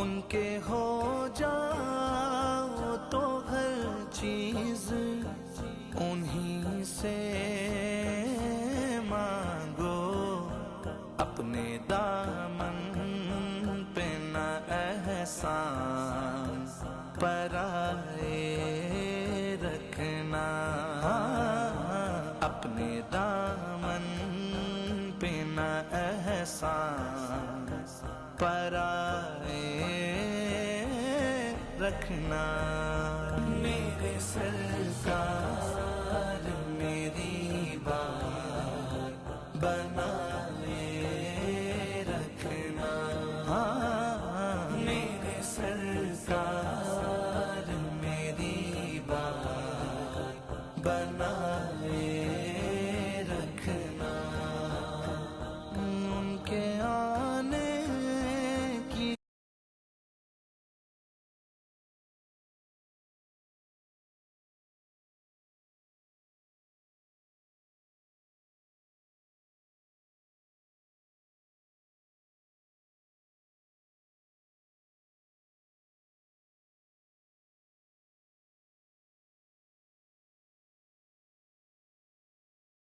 उनके हो जाओ तो हर चीज उन्हीं से मांगो, अपने दामन पे न एहसान पराए रखना, अपने दामन पे न एहसान पराए रखना। मेरे सरकार